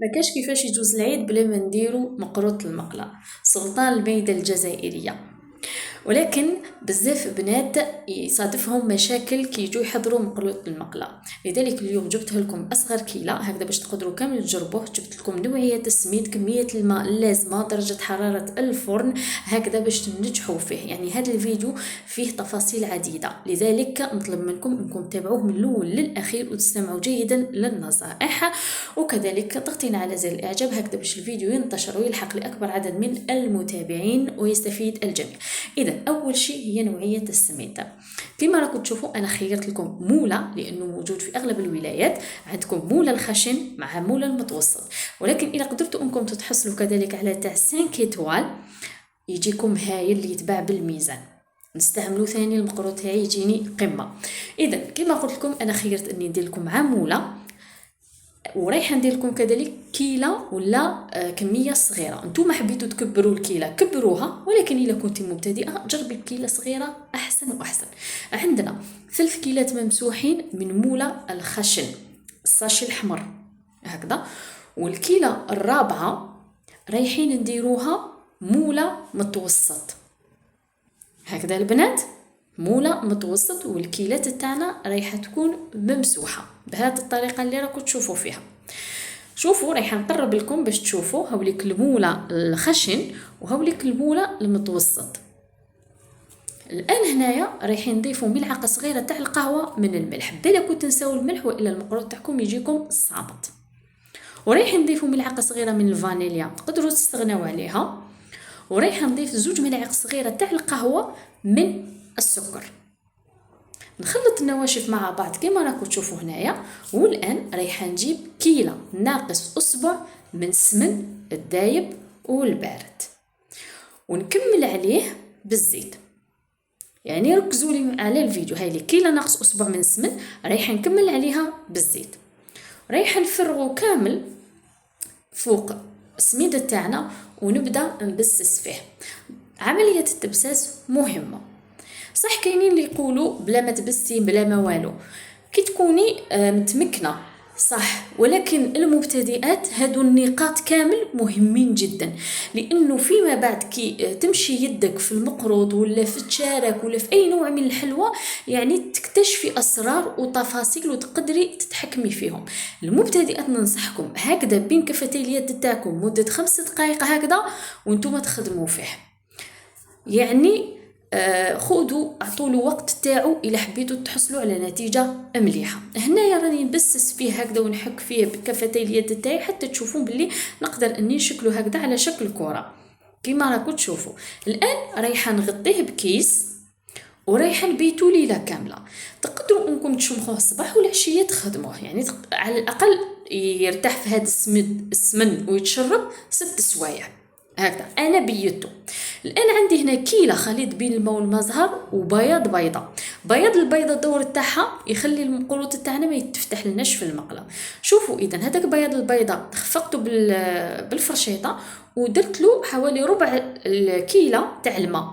ما كاش كيفاش يجوز العيد بلا ما نديرو مقروط المقله سلطان الميدة الجزائريه. ولكن بزاف بنات يصادفهم مشاكل كي يجوا يحضروا مقلوط المقله، لذلك اليوم جبته لكم اصغر كيله هكذا باش تقدروا كامل تجربوه. جبت لكم نوعيه السميد، كميه الماء اللازمه، درجه حراره الفرن، هكذا باش تنجحوا فيه. يعني هذا الفيديو فيه تفاصيل عديده، لذلك نطلب منكم انكم تتابعوه من الاول للاخير وتستمعوا جيدا للنصائح، وكذلك تضغطين على زر الاعجاب هكذا باش الفيديو ينتشر ويلحق لاكبر عدد من المتابعين ويستفيد الجميع. اذا اول شيء هي نوعيه السميد. كما راكم تشوفوا انا خيرت لكم موله لانه موجود في اغلب الولايات. عندكم موله الخشن مع موله المتوسط، ولكن اذا قدرتوا انكم تتحصلوا كذلك على تاع 5 ايطوال يجيكم هايل اللي يتباع بالميزان. نستعملوا ثاني المقروط تاعي يجيني قمه. اذا كما قلت لكم انا خيرت اني ندير لكم مع موله، ورايحه ندير لكم كذلك كيله ولا كميه صغيره. نتوما حبيتوا تكبروا الكيله كبروها، ولكن الا كنتي مبتدئه جربي بكيله صغيره احسن واحسن. عندنا 3 كيلات ممسوحين من موله الخشن الساشي الاحمر هكذا، والكيله الرابعه رايحين نديروها موله متوسط هكذا البنات، موله متوسط، والكيلات تاعنا رايحه تكون ممسوحه بهذه الطريقه اللي راكم تشوفوا فيها. شوفوا رايحه نقرب لكم باش تشوفوا هاوليك الموله الخشن وهاوليك الموله المتوسط. الان هنايا رايحين نضيفوا ملعقه صغيره تاع القهوه من الملح، بلا كنت تنساو الملح والا المقروط تاعكم يجيكم صامت. ورايحين نضيفوا ملعقه صغيره من الفانيليا تقدروا تستغناو عليها، ورايحه نضيف 2 ملاعق صغيره تاع القهوه من السكر. نخلط النواشف مع بعض كما راكم تشوفوا هنايا. والان رايحه نجيب كيله ناقص اصبع من السمن الدايب والبارد ونكمل عليه بالزيت. يعني ركزوا لي على الفيديو، هاي لي كيله ناقص اصبع من السمن رايحه نكمل عليها بالزيت. رايحه نفرغو كامل فوق السميده تاعنا ونبدا نبسس فيه. عمليه التبساس مهمه. صح كاينين اللي يقولوا بلا ما تبسي بلا ما والو، كي تكوني متمكنه صح، ولكن المبتدئات هادو النقاط كامل مهمين جدا، لانه فيما بعد كي تمشي يدك في المقروض ولا في التشارك ولا في اي نوع من الحلوى يعني تكتشفي اسرار وتفاصيل وتقدري تتحكمي فيهم. المبتدئات ننصحكم هكذا بين كفتي اليد تاعكم مده 5 دقائق هكذا وانتم تخدموا فيه. يعني خذوا اعطوا وقت تاعو الى حبيتوا تحصلوا على نتيجه مليحه. هنايا راني نبسس فيه هكذا ونحك فيه بكفتي اليد تاعي حتى تشوفون باللي نقدر اني نشكله هكذا على شكل كره كيما راكم تشوفوا. الان رايحه نغطيه بكيس ورايحه نبيتو ليله كامله. تقدروا انكم تشمخوه الصباح والعشيه تخدموه، يعني على الاقل يرتاح في هذا السمن ويتشرب 6 سوايع هكذا. انا بيته الان عندي هنا كيله خليط بين الماء والمزهر وبياض بيضه. بياض البيضه الدور تاعها يخلي المقروط تاعنا ما يتفتح لناش في المقله. شوفوا اذا هذاك بياض البيضه خفقته بالفرشيطه ودرت له حوالي ربع الكيله تاع الماء،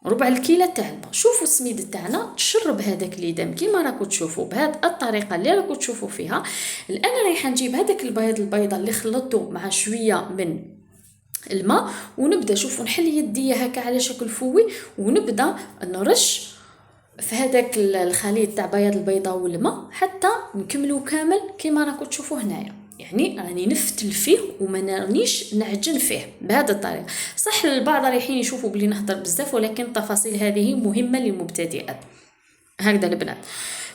ربع الكيله تاع الماء. شوفوا السميد تاعنا تشرب هذاك الليدام كيما راكم تشوفوا بهذه الطريقه اللي راكم تشوفوا فيها. الان رايحه نجيب هذاك البياض البيضه اللي خلطته مع شويه من الماء ونبدا شوفوا نحل يدي هكا على شكل فوي ونبدا نرش في هذاك الخليط تاع بياض البيضه والماء حتى نكملوا كامل كيما راكم تشوفوا هنايا. يعني راني نفتل فيه وما رانيش نعجن فيه بهذه الطريقه. صح البعض رايحين يشوفوا بلي نهضر بزاف، ولكن التفاصيل هذه مهمه للمبتدئات هكذا البنات.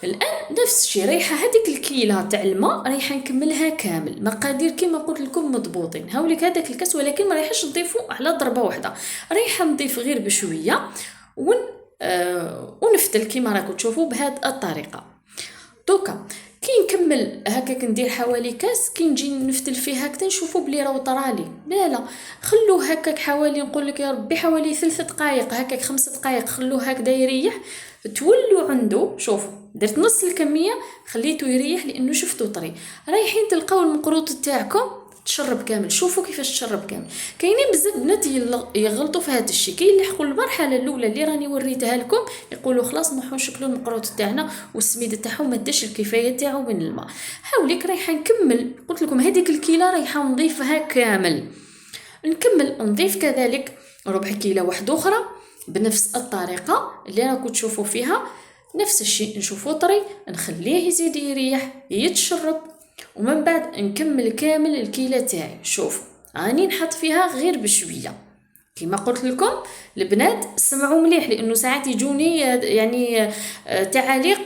الان نفس الشيء رايحه هذيك الكيله تاع الماء رايحه نكملها كامل مقادير كما قلت لكم مضبوطين. هاوليك هذاك الكاس، ولكن ما رايحش نضيفه على ضربه واحده، رايحه نضيف غير بشويه ونفتل كما راكم تشوفوا بهذه الطريقه. دوكا كي نكمل هكاك ندير حوالي كاس، كي نجي نفتل فيه هكذا نشوفوا بلي راهو طرالي. لا خلوه هكاك حوالي نقول لك يا ربي حوالي 3 دقائق هكاك 5 دقائق، خلوه هكذا يريح. تولوا عنده شوفوا درت نص الكميه خليته يريح لانه شفتوا طري. رايحين تلقاو المقروط تاعكم تشرب كامل. شوفوا كيفاش تشرب كامل. كاينين بزاف بنات يغلطوا في هذا الشيء، كاين اللي يحقوا المرحله الاولى اللي راني وريتها لكم يقولوا خلاص نروحوا نشكلوا المقروط تاعنا والسميده تاعهم ما داش الكفايه تاعو من الماء. هاوليك رايحه نكمل، قلت لكم هذيك الكيله رايحه نضيفها كامل، نكمل نضيف كذلك ربع كيلو واحده اخرى بنفس الطريقه اللي راكم تشوفوا فيها. نفس الشيء نشوفوا طري نخليه يزيد يريح يتشرب، ومن بعد نكمل كامل الكيله تاعي. شوفوا راني نحط فيها غير بشويه كما قلت لكم. البنات سمعوا مليح لانه ساعات يجوني يعني تعاليق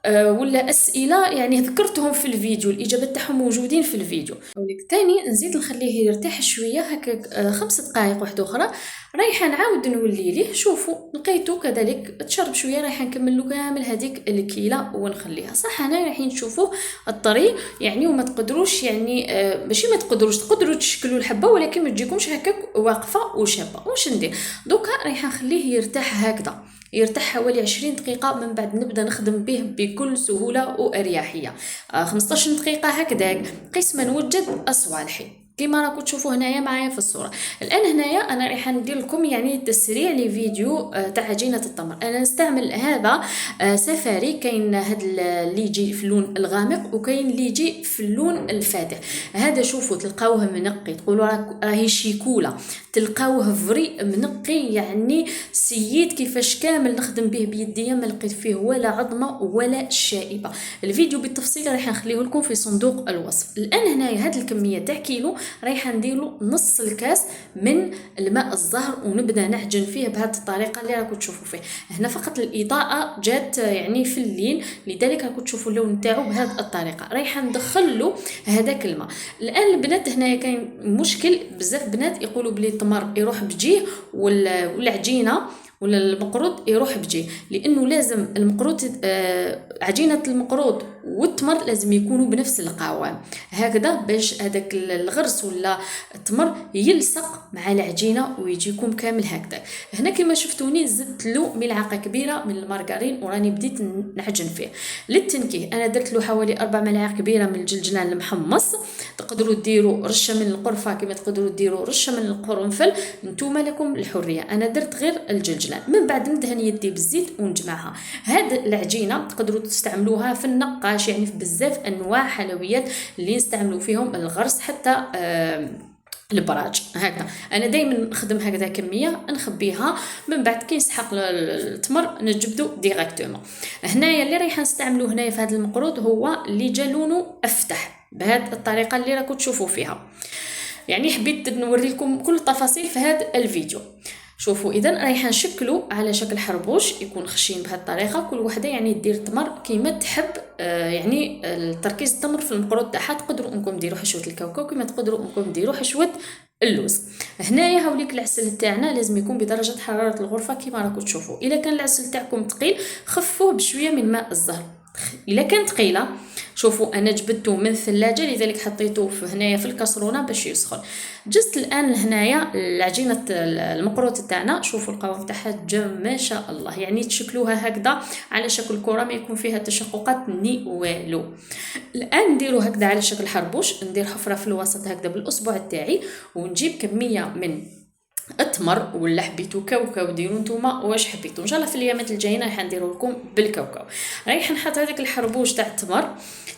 ولا اسئله يعني ذكرتهم في الفيديو، الاجابات تاعهم موجودين في الفيديو. ولك ثاني نزيد نخليه يرتاح شويه هكا 5 دقائق واحده اخرى، رايحه نعاود نولي ليه. شوفوا لقيتو كذلك تشرب شويه، رايحه نكمل له كامل هذيك الكيله ونخليها. صح هنا رايحين تشوفوا الطري يعني، وما تقدروش يعني ماشي ما تقدروش، تقدروا تشكلوا الحبه ولكن ما تجيكمش هكاك واقفه وشابه. واش ندير دوكا؟ رايحه نخليه يرتاح هكذا، يرتاح حوالي 20 دقيقة، من بعد نبدأ نخدم به بكل سهولة وأريحية. 15 دقيقة هكذا قيس ما نوجد أصوالحي كما راكم تشوفوا هنايا معايا في الصورة. الآن هنايا أنا راح ندير لكم يعني تسريع لفيديو تاع عجينة التمر. أنا نستعمل هذا سفاري، كاين هذا اللي يجي في اللون الغامق وكاين اللي يجي في اللون الفاتح. هذا شوفوا تلقاوه منقي، تقولوا راهي شيكولا، تلقاوه فري منقي يعني سيد كيفاش كامل نخدم به بيديا، ما لقيت فيه ولا عظمه ولا شائبه. الفيديو بالتفصيل راح نخليه لكم في صندوق الوصف. الان هنايا هذه الكميه تاع كيلو رايحه نديروا نص الكاس من الماء الزهر ونبدا نعجن فيه بهذه الطريقه اللي راكم تشوفوا فيه. هنا فقط الاضاءه جات يعني في الليل لذلك راكم تشوفوا اللون تاعو بهذه الطريقه. رايحه ندخل له هذاك الماء. الان البنات هنايا كاين مشكل، بزاف بنات يقولوا بلي التمر يروح بجيه والعجينه ولا المقروط يروح بجيه، لانه لازم المقروط عجينه المقروط والتمر لازم يكونوا بنفس القوام هكذا باش هذاك الغرس ولا التمر يلصق مع العجينه ويجيكم كامل هكذا. هنا كما شفتوني زدت له ملعقه كبيره من المارغرين وراني بديت نعجن فيه. للتنكيه انا درت له حوالي 4 ملاعق كبيره من الجلجلان المحمص، تقدروا ديروا رشه من القرفه كما تقدروا ديروا رشه من القرنفل، نتوما لكم الحريه. انا درت غير الجلجلان. من بعد ندهن يدي بالزيت ونجمعها. هاد العجينه تقدروا تستعملوها في النقاش، يعني في بزاف انواع حلويات اللي نستعملوا فيهم الغرس حتى البراج هكذا. انا دائما نخدم هكذا كميه نخبيها، من بعد كي يسحق التمر نجبدو ديريكتومون. هنايا اللي رايحه نستعملو هنايا في هذا المقروط هو اللي جا لونه افتح بهذه الطريقه اللي راكم تشوفوا فيها. يعني حبيت نوري لكم كل التفاصيل في هذا الفيديو. شوفوا اذا رايحه نشكلو على شكل حربوش يكون خشين بهذه الطريقه. كل وحده يعني دير التمر كيما تحب، يعني التركيز التمر في المقروط تاعها. تقدروا انكم ديروا حشوه الكاوكاو كما تقدروا انكم ديروا حشوه اللوز. هنايا هاوليك العسل تاعنا لازم يكون بدرجه حراره الغرفه كما راكم تشوفوا. اذا كان العسل تاعكم ثقيل خفوه بشويه من ماء الزهر. الا كان ثقيله شوفوا انا جبدته من الثلاجه لذلك حطيته هنايا في الكاسرونه باش يسخن. جست الان هنايا العجينه المقروط تاعنا، شوفوا القوام تاعها جا ما شاء الله، يعني تشكلوها هكذا على شكل كره ما يكون فيها تشققات ني والو. الان نديروا هكذا على شكل حربوش، ندير حفره في الوسط هكذا بالاصبع تاعي ونجيب كميه من التمر ولا حبيتو كاوكاو ديروا نتوما واش حبيتو. ان شاء الله في الايامات الجايين راح نديروا لكم بالكاوكاو. رايح نحط هذاك الحربوش تاع التمر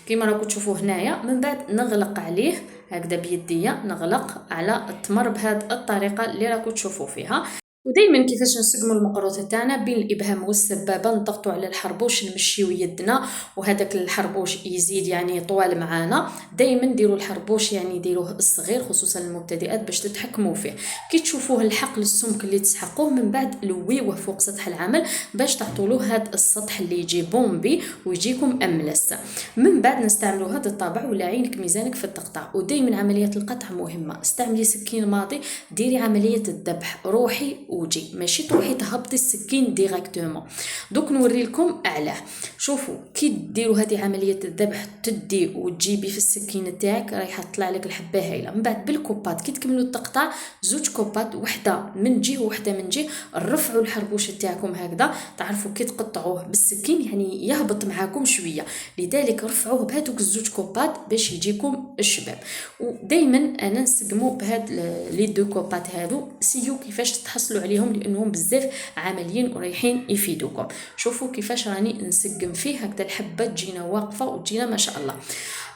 كما راكم تشوفوا هنايا، من بعد نغلق عليه هكذا بيديا، نغلق على التمر بهذه الطريقه اللي راكم تشوفوا فيها. ودائما كيفاش نسقموا المقروط تاعنا بين الابهام والسبابه، نضغطوا على الحربوش نمشيو يدنا وهذاك الحربوش يزيد يعني طوال معانا. دائما نديروا الحربوش يعني ديروه الصغير خصوصا المبتدئات باش تتحكموا فيه. كي تشوفوه الحق للسمك اللي تسحقوه من بعد لويوه فوق سطح العمل باش تعطوا له هذا السطح اللي يجي بومبي ويجيكم املس. من بعد نستعملوا هذا الطابع ولا عينك ميزانك في التقطيع. ودائما عمليه القطع مهمه، استعملي سكين ماضي، ديري عمليه الذبح روحي وجي، ماشي تروحي تهبطي السكين ديريكتومون. دوك نوري لكم اعلاه. شوفوا كي ديروا هذه عمليه الذبح، تدي وتجيبي في السكين تاعك رايحه تطلع لك الحبه هايله. من بعد بالكوبات كي تكملوا التقطاع، زوج كوبات، وحده من جهه وحده من جهه، رفعوا الحربوش تاعكم هكذا. تعرفوا كي تقطعوه بالسكين يعني يهبط معاكم شويه، لذلك رفعوه بهذوك الزوج كوبات باش يجيكم الشباب. ودائما انا نسقموا بهاد لي دو كوبات هادو، سيو كيفاش تحصلوا عليهم لانهم بزاف عمليين ورايحين يفيدوكم. شوفوا كيفاش راني نسقم فيه هكذا، الحبه تجينا واقفه وتجينا ما شاء الله.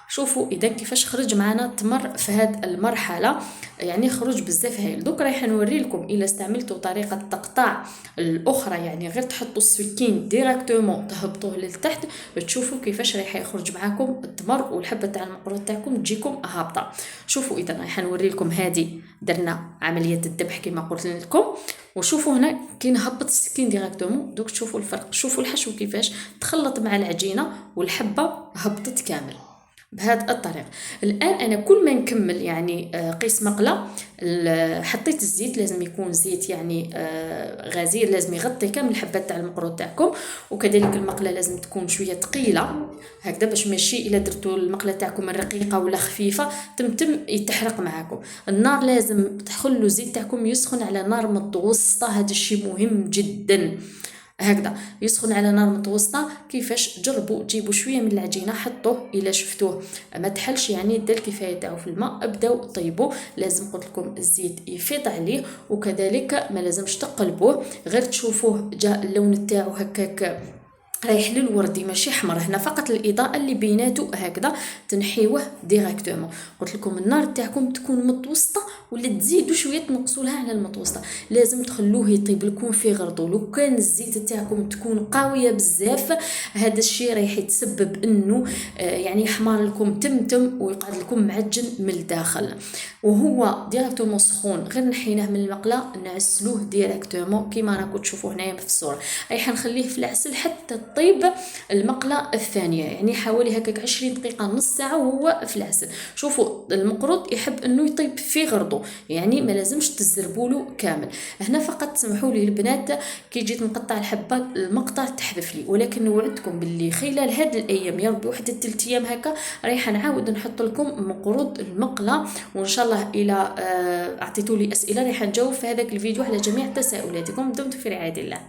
شوفوا اذا كيفاش خرج معنا التمر في هذه المرحله، يعني خرج بزاف هايل. دوك رايح نوري لكم الا استعملتوا طريقه التقطاع الاخرى، يعني غير تحطوا السكين ديريكتومون تهبطوه للتحت، تشوفوا كيفاش رايح يخرج معاكم التمر والحبه تاع المقروط تاعكم تجيكم هابطه. شوفوا اذا رايح نوري لكم هذه درنا عمليه الذبح كما قلت لكم، وشوفوا هنا كي نهبط السكين ديريكتومون دوك تشوفوا الفرق. شوفوا الحشو كيفاش تخلط مع العجينه والحبه هبطت كامل بهذه الطريقه. الان انا كل ما نكمل يعني قيس مقله، حطيت الزيت، لازم يكون زيت يعني غزير، لازم يغطي كامل الحبات تاع المقروط تاعكم. وكذلك المقله لازم تكون شويه ثقيله هكذا، باش ماشي الا درتوا المقله تاعكم رقيقه ولا خفيفه تمتم يتحرق معاكم. النار لازم تخلوا الزيت تاعكم يسخن على نار متوسطه، هذا الشيء مهم جدا هكذا، يسخن على نار متوسطه. كيفاش جربوا تجيبوا شويه من العجينه حطوه، الا شفتوه ما تحلش يعني دار الكفايه تاعو في الماء، ابداو طيبوا. لازم قلت لكم الزيت يفيض عليه، وكذلك ما لازمش تقلبوه، غير تشوفوه جاء اللون تاعو هكاك رايح للوردي ماشي حمر. هنا فقط الاضاءه اللي بيناتو هكذا تنحيوه ديريكتومون. قلت لكم النار تاعكم تكون متوسطه، ولا تزيدوا شويه تنقصوا لها على المتوسطه. لازم تخلوه يطيب لكم في غرضو. لو كان الزيت تاعكم تكون قويه بزاف، هذا الشيء رايح يتسبب انه يعني يحمر لكم تمتم ويقعد لكم معجن من الداخل. وهو ديريكتومون سخون، غير نحيناه من المقله نعسلوه ديريكتومون كيما راكم تشوفوا هنايا في الصوره. رايح نخليه في العسل حتى طيب المقله الثانيه، يعني حوالي هكاك 20 دقيقه نص ساعه وهو في العسل. شوفوا المقروط يحب انه يطيب في غرضه، يعني ما لازمش تزربوله كامل. هنا فقط سمحوا لي البنات كي جيت نقطع الحبات المقطع تحذف لي، ولكن نوعدكم باللي خلال هذه الايام يا ربي واحد 3 ايام هكا رايحه نعاود نحط لكم مقروط المقله. وان شاء الله الى اعطيتوا لي اسئله رايحه نجاوب في هذاك الفيديو على جميع تساؤلاتكم. دمتم في رعايه الله.